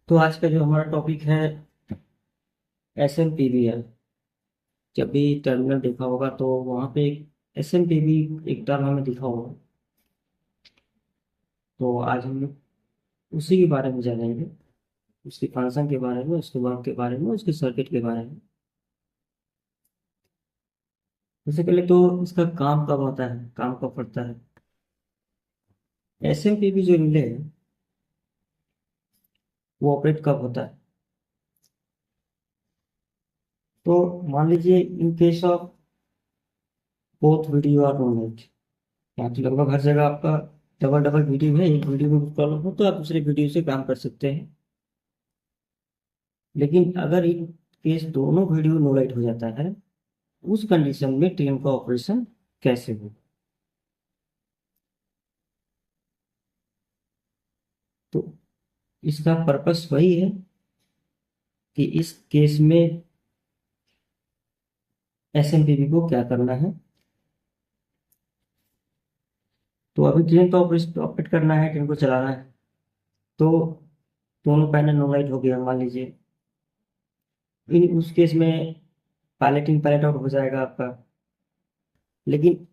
तो आज का जो हमारा टॉपिक है एस एम पी बी है। जब भी टर्मिनल देखा होगा तो वहाँ पे एस एम पी बी एक टर्म हमें दिखा होगा। तो आज हम उसी के बारे में जानेंगे, उसके फंक्शन के बारे में, उसके वर्क के बारे में, उसके सर्किट के बारे में। सबसे पहले तो इसका काम कब होता है, काम कब पड़ता है। एस एम पी बी जो रिले है वो ऑपरेट कब होता है। तो मान लीजिए इन केस ऑफ बोथ वीडियो और नो नेट, यहाँ तो लगभग हर जगह आपका डबल डबल वीडियो है। एक वीडियो में कुछ प्रॉब्लम हो तो आप दूसरे वीडियो से काम कर सकते हैं। लेकिन अगर इन केस दोनों वीडियो नो लाइट हो जाता है, उस कंडीशन में ट्रेन का ऑपरेशन कैसे हो। तो इसका पर्पस वही है कि इस केस में एसएमपीबी को क्या करना है। तो अभी ट्रेन का ऑपरेशन ऑपरेट करना है, ट्रेन को चलाना है। तो दोनों पैनल नो लाइट हो गया मान लीजिए। इन उस केस में पायलट इन पायलट आउट हो जाएगा आपका। लेकिन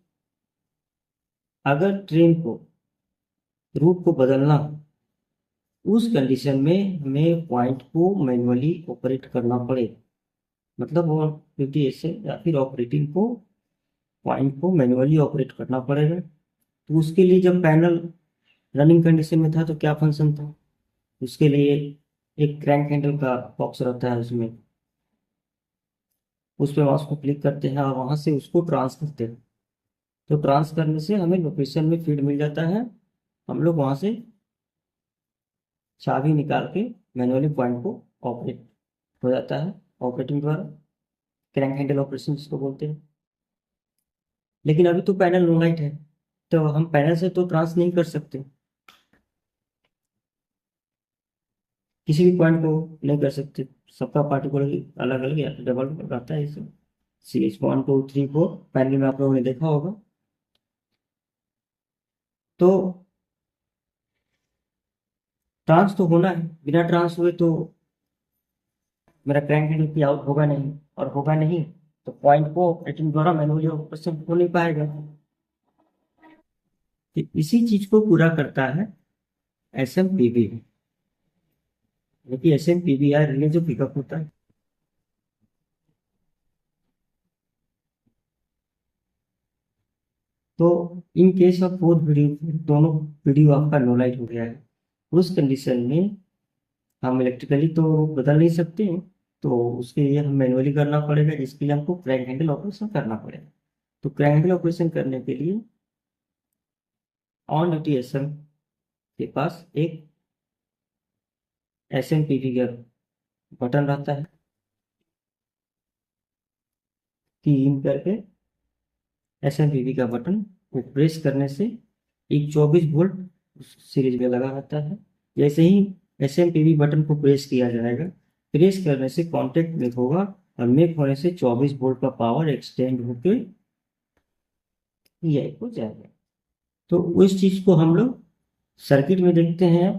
अगर ट्रेन को रूट को बदलना हो, उस कंडीशन में हमें पॉइंट को मैनुअली ऑपरेट करना पड़ेगा। मतलब वो ड्यूटी ऐसे या फिर ऑपरेटिंग को पॉइंट को मैनुअली ऑपरेट करना पड़ेगा। तो उसके लिए जब पैनल रनिंग कंडीशन में था तो क्या फंक्शन था, उसके लिए एक क्रैंक हैंडल का बॉक्स रहता है, उसमें उस पर माउस को क्लिक करते हैं और वहां से उसको ट्रांस करते हैं। तो ट्रांस करने से हमें लोकेशन में फीड मिल जाता है। हम लोग वहां से चाबी निकाल के मैनुअली पॉइंट को ऑपरेट हो जाता है ऑपरेटिंग द्वारा, क्रैंक हैंडल ऑपरेशन जिसको बोलते हैं। लेकिन अभी तो पैनल नो लाइट है, तो हम पैनल से तो ट्रांस नहीं कर सकते, किसी भी पॉइंट को नहीं कर सकते। सबका पार्टिकुलर अलग अलग या डबल रहता है इसमें। सी एच 1 2 3 4 पैनल में आप लोगों ने देखा होगा। तो ट्रांस तो होना है, बिना ट्रांस हुए तो मेरा क्रैंक हैंडल की आउट होगा नहीं, और होगा नहीं तो पॉइंट को ऑपरेटिंग द्वारा मैनुअली ऑपरेशन हो नहीं पाएगा। तो इसी चीज को पूरा करता है एस एम पी बी। देखिए S M P B R relay जो पिकअप होता है। तो in case of both video, दोनों वीडियो आपका नो लाइट हो गया है, उस कंडीशन में हम इलेक्ट्रिकली तो बदल नहीं सकते हैं। तो उसके लिए हम मैनुअली करना पड़ेगा, जिसके लिए हमको क्रैंक हैंडल ऑपरेशन करना पड़ेगा। तो क्रैंक हैंडल ऑपरेशन करने के लिए ऑन ड्यूटी एसएम के पास एक एस एम पी वी का बटन रहता है, की इन करके एस एम पी वी का बटन को प्रेस करने से एक 24 वोल्ट सीरीज में लगा रहता है। जैसे ही S M P V button को प्रेस किया जाएगा, प्रेस करने से कॉन्टेक्ट मेक होगा, और मेक होने से 24 वोल्ट का पावर एक्सटेंड होकर पीआई को जाएगा। तो उस चीज को हम लोग सर्किट में देखते हैं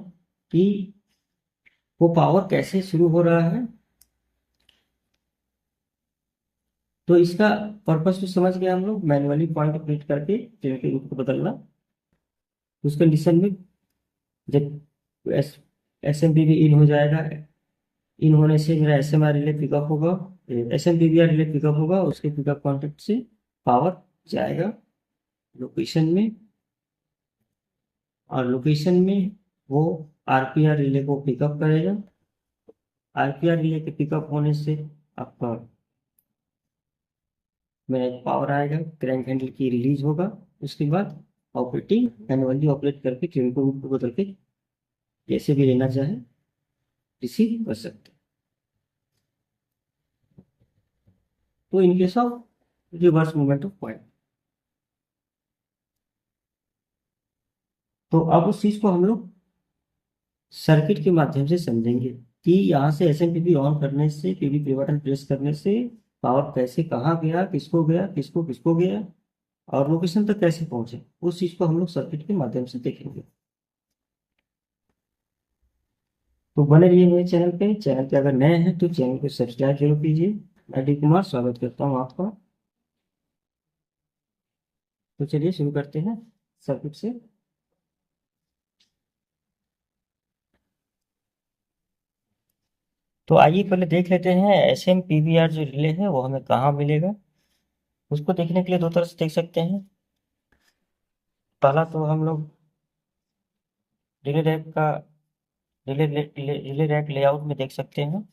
कि वो पावर कैसे शुरू हो रहा है। तो इसका पर्पस तो समझ गए हम लोग, मैनुअली पॉइंट ऑपरेट करके ट्रेन के रूट को बदलना। उस कंडीशन में जब S S M P B in हो जाएगा, इन होने से मेरा S M R relay pickup होगा, S M P B R relay pickup होगा, उसके पिकअप कॉन्टेक्ट से पावर जाएगा लोकेशन में। और लोकेशन में वो आरपीआर रिले को पिकअप करेगा। आरपीआर रिले के पिकअप होने से आपका मेरा एक पावर आएगा, क्रैंक हैंडल की रिलीज होगा। उसके बाद ऑपरेटिंग मैनुअली ऑपरेट करके ट्रेन को रूट को बदल के जैसे भी लेना चाहे रिसीव कर सकते हैं। तो in case of reverse movement of point, तो अब उस चीज को हम लोग सर्किट के माध्यम से समझेंगे कि यहाँ से एसएमपीबी ऑन करने से, पीबी प्ले बटन प्रेस करने से पावर कैसे कहाँ गया, किसको गया, किसको किसको गया, और लोकेशन तक कैसे पहुंचे, उस चीज को हम लोग सर्किट के माध्यम से देखेंगे। तो बने रहिए मेरे चैनल पे अगर नए हैं तो चैनल को सब्सक्राइब जरूर कीजिए। मैं डी कुमार स्वागत करता हूँ आपका। तो चलिए शुरू करते हैं सर्किट से। तो आइए पहले देख लेते हैं S M P V R जो रिले है वो हमें कहाँ मिलेगा। उसको देखने के लिए दो तरह से देख सकते हैं। पहला तो हम लोग रिले रैक का रिले रैक लेआउट में देख सकते हैं।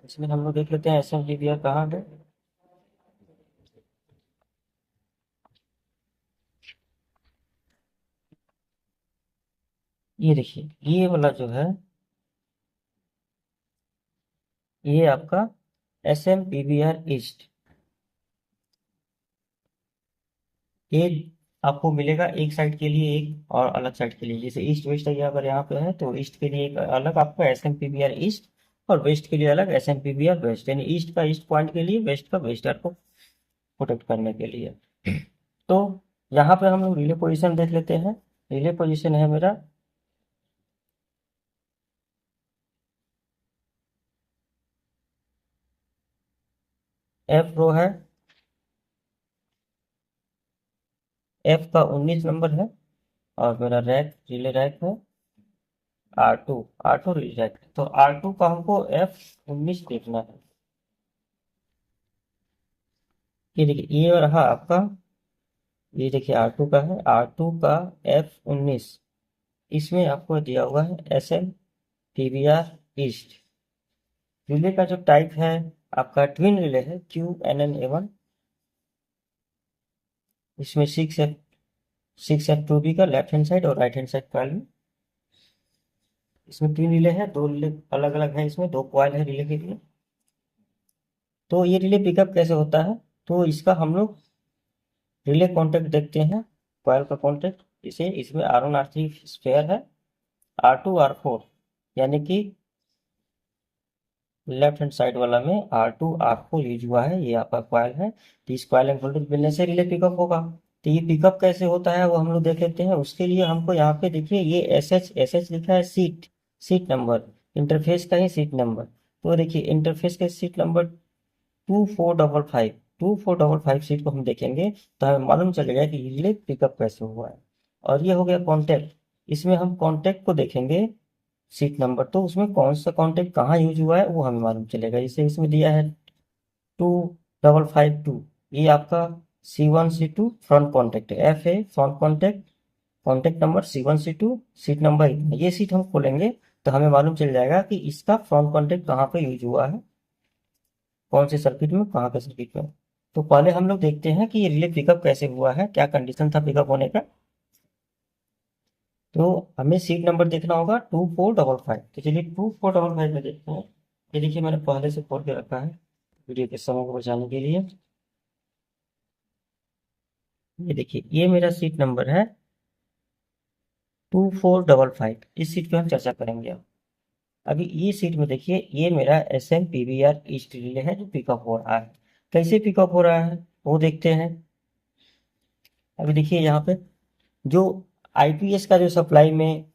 इसमें हम लोग देख लेते हैं S M P V R कहाँ है। ये देखिए ये वाला जो है ये आपका S M P V R east. ये आपको मिलेगा एक साइड के लिए एक और अलग साइड के लिए। जैसे ईस्ट वेस्ट है अगर यहाँ पे है तो ईस्ट के लिए एक अलग आपको S M P V R east और वेस्ट के लिए अलग S M P V R west, यानी ईस्ट का ईस्ट पॉइंट के लिए वेस्ट का वेस्ट आर को प्रोटेक्ट करने के लिए। तो यहाँ पे हम लोग रिले पोजिशन देख लेते हैं। रिले पोजिशन है मेरा एफ रो है, एफ का 19 नंबर है और मेरा रैक रिले रैक है R2। R2 रिले रैक है तो R2 का हमको F19 देखना है। ये देखिए ये रहा आपका, ये देखिए R2 का है, R2 का F19 इसमें आपको दिया हुआ है S M P V R east. Relay का जो टाइप है आपका ट्विन रिले है QNNA1। इसमें 6F2B का लेफ्ट हैंड साइड और राइट हैंड साइड कॉइल में। इसमें ट्विन रिले है, दो रिले अलग अलग है, इसमें दो कॉइल है रिले के लिए। तो ये रिले पिकअप कैसे होता है, तो इसका हम लोग रिले कॉन्टेक्ट देखते हैं। कॉइल का कॉन्टेक्ट इसे इसमें R1 R3 स्पेयर है, R2 R4 यानी कि लेफ्ट हैंड साइड वाला में R2 R4 यूज हुआ है। ये आपका कॉइल है। तो इस कॉइल एंड वोल्टेज मिलने से रिले पिकअप होगा। तो ये पिकअप कैसे होता है वो हम लोग देख लेते हैं। उसके लिए हमको यहाँ पे देखिए ये एस एच लिखा है, सीट सीट नंबर, इंटरफेस का ही सीट नंबर। तो देखिए इंटरफेस का सीट नंबर 2455 सीट को हम देखेंगे तो हमें मालूम चलेगा कि रिले पिकअप कैसे हुआ है। और ये हो गया कॉन्टेक्ट। इसमें हम कॉन्टेक्ट को देखेंगे सीट नंबर, तो उसमें कौन सा कॉन्टेक्ट कहाँ यूज हुआ है वो हमें मालूम चलेगा। जैसे इसमें दिया है 2552, ये आपका C1 C2 फ्रंट कॉन्टेक्ट है। F है front contact, contact number C1 C2, seat number ये सीट हम खोलेंगे तो हमें मालूम चल जाएगा कि इसका फ्रंट कॉन्टेक्ट कहाँ पे यूज हुआ है, कौन से सर्किट में, कहाँ के सर्किट में। तो पहले हम लोग देखते हैं कि ये रिले पिकअप कैसे हुआ है, क्या कंडीशन था पिकअप होने का। तो हमें सीट नंबर देखना होगा 2455। तो चलिए 2455 में देखते हैं। ये देखिए मैंने पहले से खोल के रखा है वीडियो के समय को बचाने के लिए। ये देखिए ये मेरा सीट नंबर है 2455। इस सीट पे हम चर्चा करेंगे अब। अभी ये सीट में देखिए ये मेरा S M P V R east relay है जो पिकअप हो रहा है। कैसे पिकअप हो रहा है वो देखते हैं। अभी देखिए यहाँ पे जो आईपीएस का जो सप्लाई में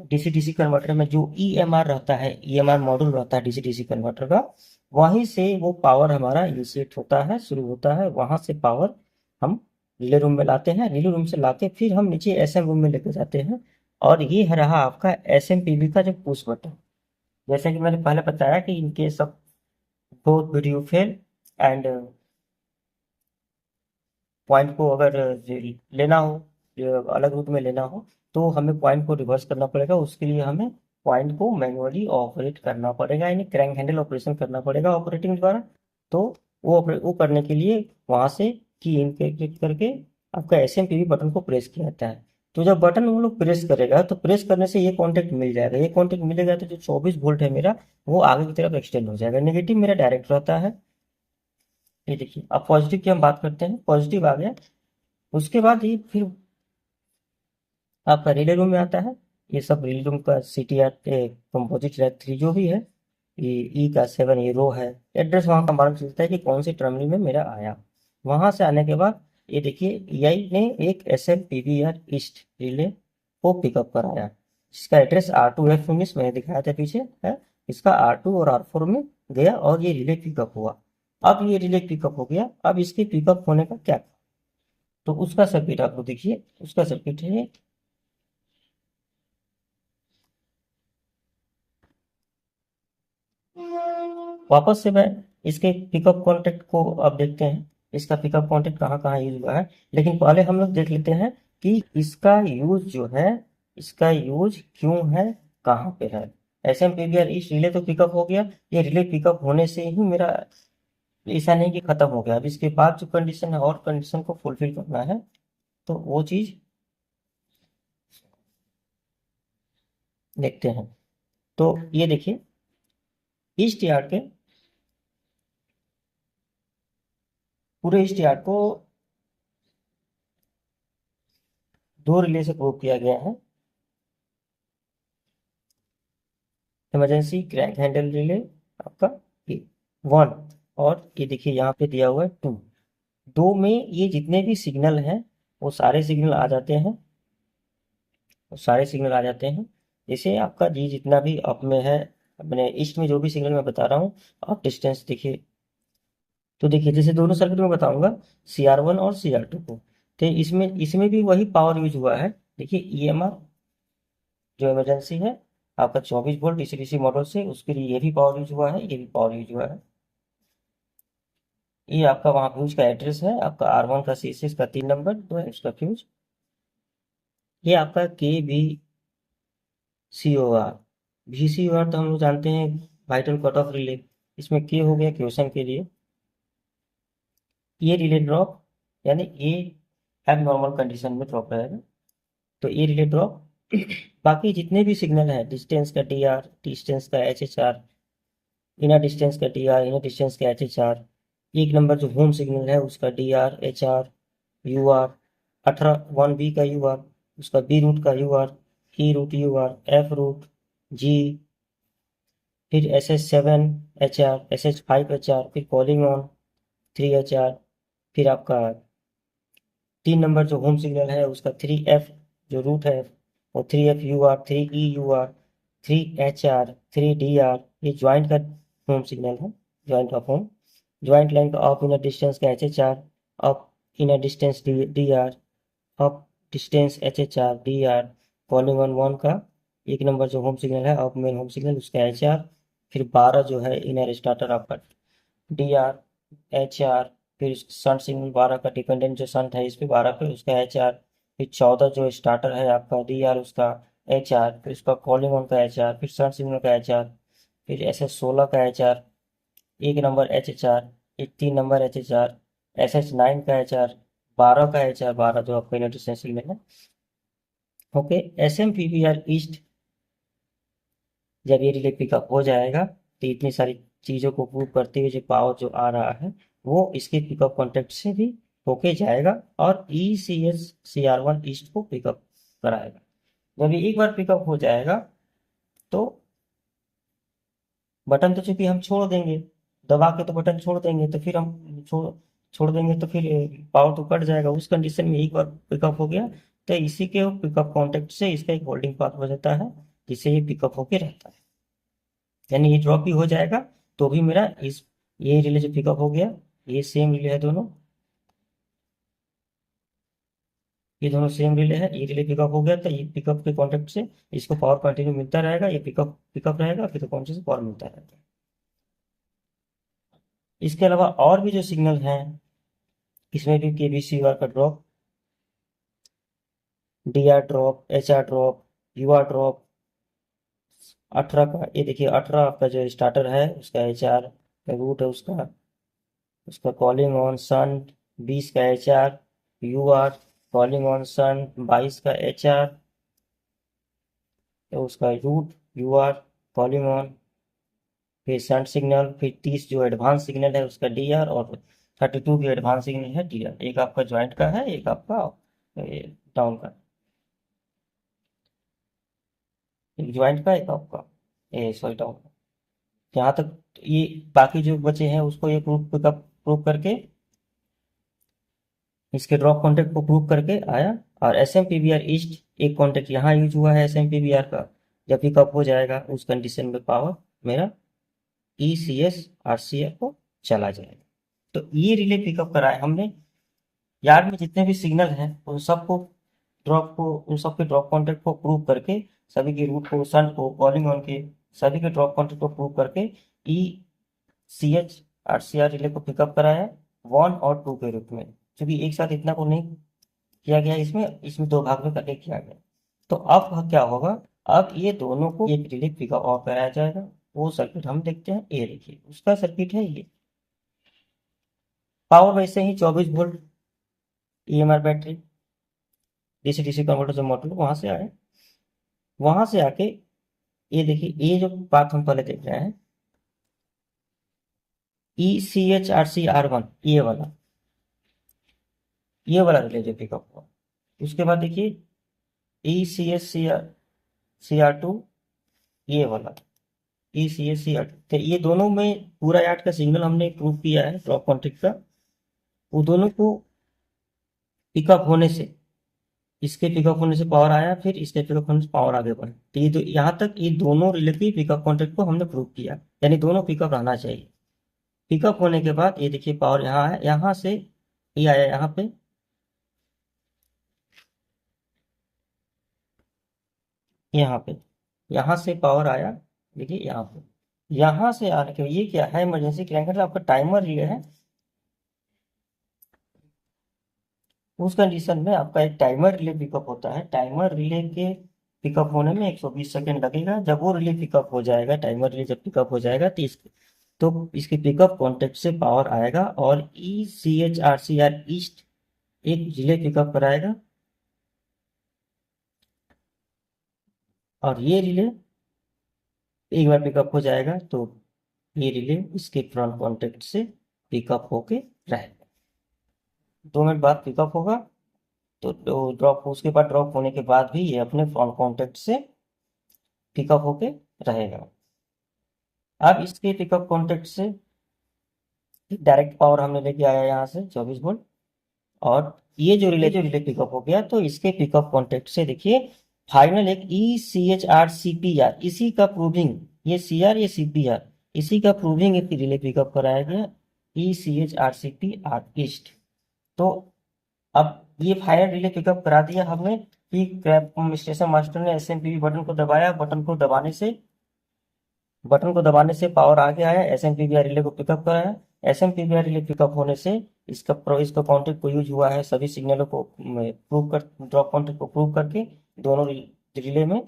डीसी डीसी कन्वर्टर में जो ईएमआर रहता है, ईएमआर मॉड्यूल रहता है डीसी डीसी कन्वर्टर का, वहीं से वो पावर हमारा इनिशिएट होता है, शुरू होता है। वहां से पावर हम रिले रूम में लाते हैं, रिले रूम से लाके फिर हम नीचे एसएम रूम में लेके जाते हैं। और ये है रहा आपका एसएमपीवी का जो पुश बटन। जैसे कि मैंने पहले बताया कि इन case of both video fail and point को अगर लेना हो, अलग रूट में लेना हो, तो हमें पॉइंट को रिवर्स करना पड़ेगा। उसके लिए हमें पॉइंट को मैनुअली ऑपरेट करना पड़ेगा, यानी क्रैंक हैंडल ऑपरेशन करना पड़ेगा ऑपरेटिंग द्वारा। तो वो करने के लिए वहां से की इन क्लिक करके आपका एसएमपीवी बटन को प्रेस किया जाता है। तो जब बटन वो लोग प्रेस करेगा तो प्रेस करने से ये कॉन्टेक्ट मिल जाएगा। ये कॉन्टेक्ट मिलेगा तो जो 24 वोल्ट है मेरा वो आगे की तरफ एक्सटेंड हो जाएगा। नेगेटिव मेरा डायरेक्ट रहता है। ये देखिए अब पॉजिटिव की हम बात करते हैं। पॉजिटिव आ गया, उसके बाद ये फिर आपका रिले रूम में आता है। ये सब रिले रूम का CTR कंपोजिट रैक 3 जो भी है, ये E का 7 ये रो है। एड्रेस वहाँ का मालूम चलता है कि कौन सी टर्मिनल में मेरा आया। वहां से आने के बाद ये देखिए EI ने एक SMPBR ईस्ट रिले को पिकअप कराया। जिसका एड्रेस R2F में मैंने दिखाया था पीछे है, इसका R2 और R4 में गया और ये रिले पिकअप हुआ। अब ये रिले पिकअप हो गया, अब इसके पिकअप होने का क्या, तो उसका सर्किट आप लोग देखिए, उसका सर्किट है वापस से मैं इसके पिकअप कॉन्टेक्ट को अब देखते हैं, इसका पिकअप कॉन्टेक्ट कहाँ कहाँ यूज हुआ है। लेकिन पहले हम लोग देख लेते हैं कि इसका यूज जो है, इसका यूज क्यों है, कहाँ पे है। SMPBR इस रिले तो पिकअप हो गया, ये रिले पिकअप होने से ही मेरा ऐसा नहीं कि खत्म हो गया, अब इसके बाद जो कंडीशन है और कंडीशन को फुलफिल करना है, तो वो चीज देखते हैं। तो ये देखिए ईस्ट यार्ड के पूरे ईस्ट यार्ड को दो रिले से प्रूव किया गया है। इमरजेंसी क्रैंक हैंडल रिले आपका ये 1, और ये देखिए यहाँ पे दिया हुआ है 2। 2 में ये जितने भी सिग्नल हैं वो सारे सिग्नल आ जाते हैं, वो सारे सिग्नल आ जाते हैं। जैसे आपका जी जितना भी अप में है, अपने ईस्ट में जो भी सिग्नल मैं बता रहा हूँ, आप डिस्टेंस देखिए, तो देखिए जैसे दोनों सर्किट में बताऊंगा CR1 और CR2 को, तो इसमें इसमें भी वही पावर यूज हुआ है। देखिए EMR जो इमरजेंसी है आपका 24 वोल्ट डीसी मॉडल से, उसके लिए ये भी पावर यूज हुआ है, ये भी पावर यूज हुआ है। ये आपका वहाँ फ्यूज का एड्रेस है, आपका R1 का CCS का 3 नंबर जो है उसका फ्यूज। ये आपका KVCOR, VCOR तो हम लोग जानते हैं वाइटल कट ऑफ रिले, इसमें K हो गया क्वेश्चन के लिए। ये रिले ड्रॉप यानी ये एब नॉर्मल कंडीशन में ड्रॉप रहेगा, तो ये रिले ड्रॉप। बाकी जितने भी सिग्नल है, डिस्टेंस का DR, डिस्टेंस का HHR, इनर डिस्टेंस का DR, इनर डिस्टेंस का HHR, 1 नंबर जो होम सिग्नल है उसका DR, HR, UR, 18 1B का UR, उसका B रूट का UR, E route UR, F route G, फिर SS7HR, SS5HR, फिर कॉलिंग ऑन 3HR, फिर आपका 3 नंबर जो होम सिग्नल है उसका 3F जो रूट है, और 3FUR, 3EUR, 3HR, 3DR, ये ज्वाइंट का होम सिग्नल है, joint of home, joint line का ऑफ इनर डिस्टेंस का HHR, of inner distance DR, of distance HHR DR, calling on 1 का 1 नंबर जो होम सिग्नल है ऑफ मेन होम सिग्नल उसका HR, फिर 12 जो है इनर स्टार्टर आपका DR, HR, फिर सन सिग्नल 12 का डिपेंडेंट जो सन है इस पे 12 पे उसका HR, फिर 14 जो स्टार्टर है आपका DR उसका HR, फिर उसका कॉलिंग ऑन का HR, फिर सन सिग्नल का HR, फिर SS16 का HR, 1 number HHR, 3 number HHR, SS9 का HR, 12 का HR, 12 जो आपका यूनिट डिस्टेंस सिग्नल है। ओके, SMPBR ईस्ट जब ये रिले पिकअप हो जाएगा तो इतनी सारी चीज़ों को प्रूव करते हुए जो पावर जो आ रहा है वो इसके पिकअप कॉन्टेक्ट से भी होके जाएगा और ECS CR1 ईस्ट को पिकअप कराएगा। जब ये एक बार पिकअप हो जाएगा तो बटन तो चूंकि हम छोड़ देंगे, दबा के तो बटन छोड़ देंगे, तो फिर हम छोड़ देंगे तो फिर पावर तो कट जाएगा। उस कंडीशन में एक बार पिकअप हो गया तो इसी के पिकअप कॉन्टेक्ट से इसका एक होल्डिंग पाथ हो जाता है जिससे ये पिकअप होके रहता है, यानी ये ड्रॉप भी हो जाएगा तो भी मेरा इस ये रिले जो पिकअप हो गया, ये सेम रिले है दोनों, ये दोनों सेम रिले है, ये रिले पिकअप हो गया तो ये पिकअप के कॉन्टेक्ट से इसको पावर कंटिन्यू मिलता रहेगा, ये पिकअप पिकअप रहेगा फिर तो कॉन्टेक्ट से पावर मिलता रहेगा। इसके अलावा और भी जो सिग्नल हैं इसमें भी KVCR का drop, DR drop, HR drop, UR drop, 18 का ये देखिए 18 आपका जो स्टार्टर है उसका HR का रूट है उसका, उसका कॉलिंग ऑन सन 20 का HR, UR कॉलिंग ऑन सन 22 का HR, तो उसका रूट UR कॉलिंग ऑन, फिर सन सिग्नल, फिर 30 जो एडवांस सिग्नल है उसका DR, और 32 की एडवांस सिग्नल है DR। एक आपका ज्वाइंट का है, एक आपका डाउन का, एक ज्वाइंट का एक आपका सॉरी डाउन का। यहाँ तक ये बाकी जो बचे हैं उसको ये प्रूफ पिकअप प्रूफ करके इसके ड्रॉप कॉन्टेक्ट को प्रूव करके आया और SMPBR ईस्ट एक कॉन्टेक्ट यहाँ यूज हुआ है SMPBR का, जब पिकअप हो जाएगा उस कंडीशन में पावर मेरा ECS RCR को चला जाएगा। तो ये रिले पिकअप कराए हमने। यार्ड में जितने भी सिग्नल हैं उन सबको उन सबके ड्रॉप कॉन्टेक्ट को प्रूव करके, सभी की रूट को, सन को, कॉलिंग ऑन के सभी के ड्रॉप कॉन्टेक्ट को प्रूव करके ECH RCR रिले को पिकअप कराया 1 और 2 के रूप में, क्योंकि एक साथ इतना को नहीं किया गया, इसमें 2 भाग में करके किया गया। तो अब क्या होगा, अब ये दोनों को एक रिले पिकअप ऑफ कराया जाएगा। वो सर्किट हम देखते हैं, ये देखिए उसका सर्किट है ये। पावर वैसे ही 24 volt EMR battery DC DC converter से मोटर वहां से आए, वहां से आके ये देखिए, ये जो बात हम पहले देख रहे हैं ECHRCR1 ये वाला रिले जो पिकअप हुआ, उसके बाद देखिए ECHCR2 ये वाला ECHCR2, तो ये दोनों में पूरा यार्ड का सिग्नल हमने प्रूव किया है ड्रॉप कॉन्टेक्ट का। वो दोनों को पिकअप होने से, इसके पिकअप होने से पावर आया, फिर इसके पिकअप होने से पावर आगे बढ़ा। तो ये यहाँ तक ये दोनों रिलेटिव पिकअप कॉन्टेक्ट को हमने प्रूव किया, यानी दोनों पिकअप रहना चाहिए। पिकअप होने के बाद ये देखिए पावर यहाँ है, यहाँ से ये आया यहाँ पे, यहाँ से पावर आया, देखिए यहाँ पे, यहाँ से आने के ये क्या है, इमरजेंसी क्रैंक आपका टाइमर रिले है। उस कंडीशन में आपका एक टाइमर रिले पिकअप होता है। टाइमर रिले के पिकअप होने में 120 सेकेंड लगेगा। जब वो रिले पिकअप हो जाएगा, टाइमर रिले जब पिकअप हो जाएगा तो इसके पिकअप कॉन्टेक्ट से पावर आएगा और ECHRCR ईस्ट एक रिले पिकअप कराएगा, और ये रिले एक बार पिकअप हो जाएगा तो ये रिले इसके फ्रंट कॉन्टेक्ट से पिकअप होके रहेगा। 2 मिनट बाद पिकअप होगा, तो ड्रॉप, उसके बाद ड्रॉप होने के बाद भी ये अपने फ्रंट कॉन्टेक्ट से पिकअप होके रहेगा। अब इसके पिकअप कॉन्टेक्ट से डायरेक्ट पावर हमने लेके आया यहाँ से 24 वोल्ट, और ये जो रिले पिकअप हो गया, तो इसके पिकअप कॉन्टेक्ट से देखिए फाइनल एक ECHRCPR, इसी का प्रूविंग, ये CR ये CPR, इसी का प्रूविंग एक रिले पिकअप कराया गया ECHRCPR ईस्ट। तो अब ये फाइनल रिले पिकअप करा दिया हमने कि स्टेशन मास्टर ने SMPB बटन को दबाया, बटन को दबाने से पावर आगे आया, SMPBR रिले को पिकअप कराया। SMPBR रिले पिकअप होने से इसका कॉन्टेक्ट को यूज हुआ है सभी सिग्नलों को प्रूव कर, ड्रॉप कॉन्टेक्ट को प्रूव करके दोनों रिले में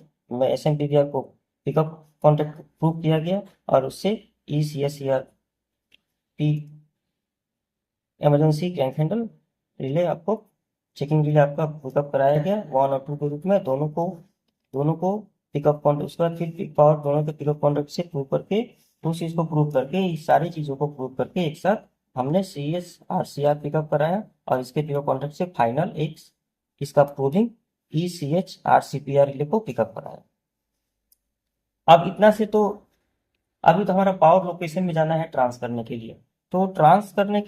SMPBR को पिकअप कॉन्टेक्ट प्रूव किया गया, और उससे ECHCRP emergency crank handle relay आपको, चेकिंग रिले आपका पिकअप कराया गया 1 और 2 के रूप में। दोनों को पिकअप कॉन्टेक्ट, उसके बाद फिर पावर दोनों के पिकअप कॉन्टेक्ट से प्रूव करके, उस चीज को प्रूव करके, इस सारी चीजों को प्रूव करके एक साथ हमने CHRCR पिकअप कराया, और इसके पिकअप कॉन्टेक्ट से फाइनल एक इसका प्रूविंग ECHRCPR रिले को पिकअप कराया। अब इतना से तो अभी तो हमारा पावर लोकेशन में जाना है ट्रांस करने के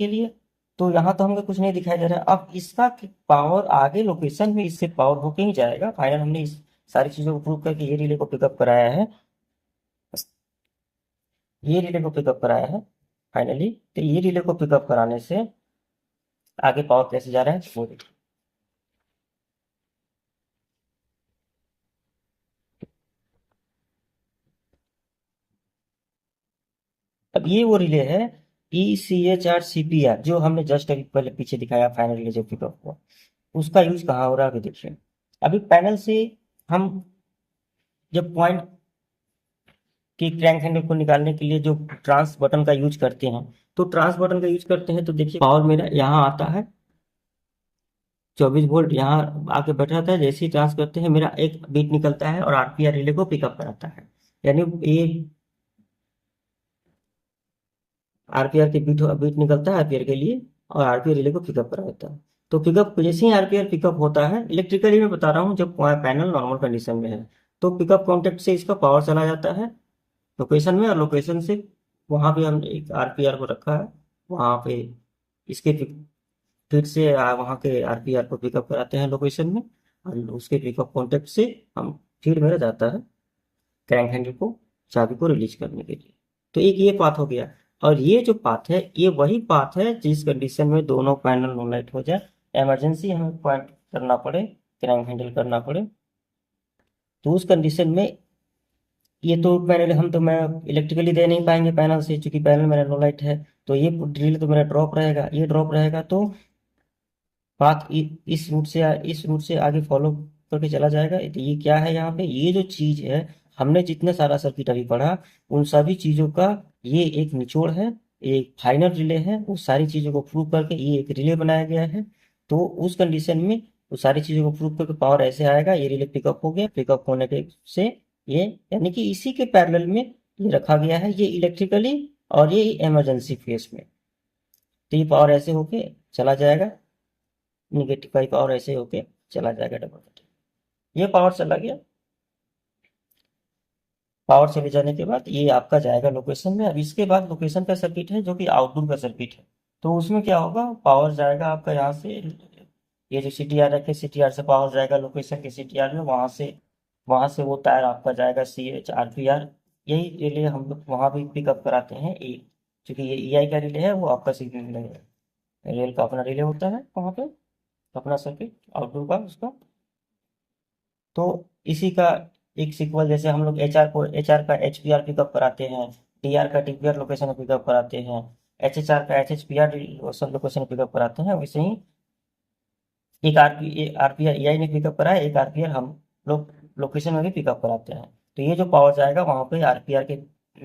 लिए, तो यहाँ तो हमको कुछ नहीं दिखाई दे रहा है। अब इसका पावर आगे लोकेशन में इससे पावर होके ही जाएगा। फाइनल हमने इस सारी चीजों को प्रूव करके ये रिले को पिकअप कराया है, फाइनली। तो ये रिले को पिकअप कराने से आगे पावर कैसे जा रहा है वो देखिए। अब ये वो रिले है ECHRCPR जो हमने जस्ट अभी पहले पीछे दिखाया, फाइनल रिले जो पिकअप हुआ, उसका यूज कहाँ हो रहा है अभी देखिए। अभी पैनल से हम जब पॉइंट के क्रैंक हैंडल को निकालने के लिए जो ट्रांस बटन का यूज करते हैं, तो देखिए पावर मेरा यहाँ आता है 24 वोल्ट, यहाँ आके बैठ जाता है। जैसे ही ट्रांस करते हैं मेरा एक बीट निकलता है और RPR रिले को पिकअप कराता है, यानी ये RPR के बीट निकलता है RPR के लिए, और RPR रिले को पिकअप करा देता है। तो पिकअप जैसे ही RPR पिकअप होता है, इलेक्ट्रिकली मैं बता रहा हूँ, जब पैनल नॉर्मल कंडीशन में है तो पिकअप कॉन्टेक्ट से इसका पावर चला जाता है लोकेशन में, और लोकेशन से वहां पे हमने एक RPR को रखा है, वहां पे इसके फिर से वहाँ के आरपीआर को पिकअप कराते हैं लोकेशन में, और उसके पिकअप कॉन्टेक्ट से हम फीड मेरा जाता है क्रैंक हैंडल को, चाबी को रिलीज करने के लिए। तो एक ये पाथ हो गया। और ये जो पाथ है, ये वही पाथ है जिस कंडीशन में दोनों पैनल नो लाइट हो जाए, इमरजेंसी हमें पॉइंट करना पड़े, क्रैंक हैंडल करना पड़े, तो उस कंडीशन में ये तो पैनल हम तो मैं इलेक्ट्रिकली दे नहीं पाएंगे पैनल से, क्योंकि पैनल मेरा नो लाइट है। तो ये ड्रिल तो मेरा ड्रॉप रहेगा, ये ड्रॉप रहेगा तो पाथ इस रूट से आगे फॉलो करके चला जाएगा। तो ये क्या है यहाँ पे, ये जो चीज है, हमने जितने सारा सर्किट अभी पढ़ा, उन सभी चीजों का ये एक निचोड़ है, एक फाइनल रिले है। उस सारी चीजों को प्रूव करके ये एक रिले बनाया गया है। तो उस कंडीशन में उस सारी चीजों को प्रूव करके पावर ऐसे आएगा, ये रिले पिकअप हो गया, पिकअप होने के से ये, यानी कि इसी के पैरेलल में ये रखा गया है, ये इलेक्ट्रिकली और ये इमरजेंसी फेस में। तो ये पावर ऐसे होके चला जाएगा, निगेटिव का पावर ऐसे होके चला जाएगा डबल कट। ये पावर चला गया। पावर चले जाने के बाद ये आपका जाएगा लोकेशन में। अब इसके बाद लोकेशन का सर्किट है जो कि आउटडोर का सर्किट है। तो उसमें क्या होगा, पावर जाएगा आपका यहाँ से, ये जो CTR है, CTR से पावर जाएगा लोकेशन के CTR में, वहां से वो तार आपका जाएगा CH RPR। यही रिले हम लोग वहां भी पिकअप कराते हैं। क्योंकि ये EI का रिले है, वो आपका सिग्नल रिले है, रेल का अपना रिले होता है वहां पे, अपना सर्किट आउटडोर का उसका। तो इसी का एक सीक्वल, जैसे हम लोग HR का HPR पिकअप कराते हैं, DR का TPR लोकेशन पिकअप कराते हैं, HHR का HHPR लोकेशन पिकअप कराते हैं, वैसे ही एक RPR EI ने पिकअप कराया, एक RPR हम लोग लोकेशन में भी पिकअप कराते हैं। तो ये जो पावर जाएगा वहां पे RPR के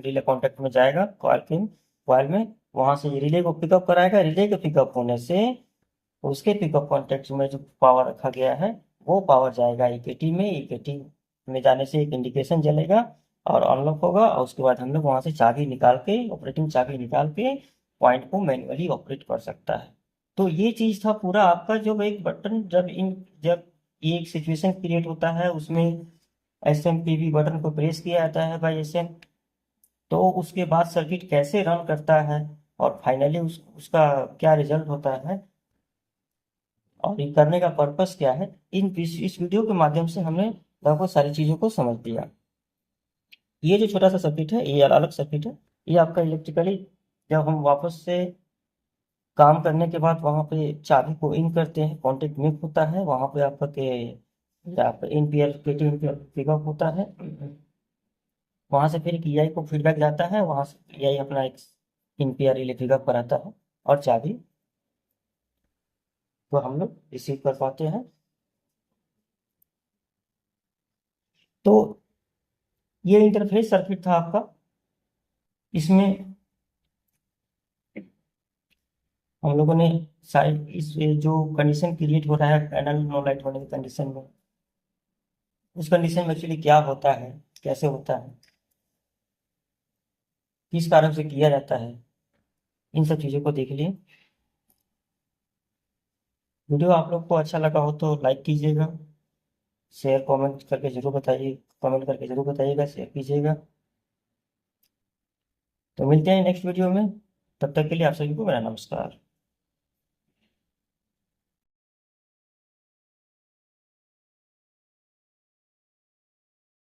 रिले कॉन्टेक्ट में जाएगा, कॉइल में, वहां से रिले को पिकअप कराएगा। रिले के पिकअप होने से उसके पिकअप कॉन्टेक्ट में जो पावर रखा गया है, वो पावर जाएगा EKT में। EKT में जाने से एक इंडिकेशन जलेगा और अनलॉक होगा, और उसके बाद हम लोग वहां से चाबी निकाल के, ऑपरेटिंग चाबी निकाल के पॉइंट को मैन्युअली ऑपरेट कर सकता है। तो ये चीज था पूरा आपका। जो एक बटन जब ये एक सिचुएशन क्रिएट होता है, उसमें SMPB बटन को प्रेस किया जाता है बाई SM, तो उसके बाद सर्किट कैसे रन करता है और फाइनली उसका क्या रिजल्ट होता है और ये करने का पर्पस क्या है, इस वीडियो के माध्यम से हमने लगभग सारी चीजों को समझ लिया। ये जो छोटा सा सर्किट है, ये अलग सर्किट है। ये आपका इलेक्ट्रिकली जब हम वापस से काम करने के बाद वहां पे चाबी को इन करते हैं, कॉन्टेक्ट मेक होता है, वहां पे आपका के NPR KT पिकअप होता है। वहां से फिर एक EI को फीडबैक जाता है, वहां से EI अपना एक NPR रिले पिकअप कराता है, और चाबी को हम लोग रिसीव कर पाते हैं। तो ये इंटरफेस सर्किट था आपका। इसमें हम लोगों ने साइड इस जो कंडीशन क्रिएट हो रहा है पैनल नो लाइट होने की कंडीशन में, उस कंडीशन में एक्चुअली क्या होता है, कैसे होता है, किस कारण से किया जाता है, इन सब चीज़ों को देख लिए। वीडियो आप लोग को अच्छा लगा हो तो लाइक कीजिएगा, शेयर कमेंट करके जरूर बताइएगा, शेयर कीजिएगा। तो मिलते हैं नेक्स्ट वीडियो में, तब तक के लिए आप सभी को मेरा नमस्कार।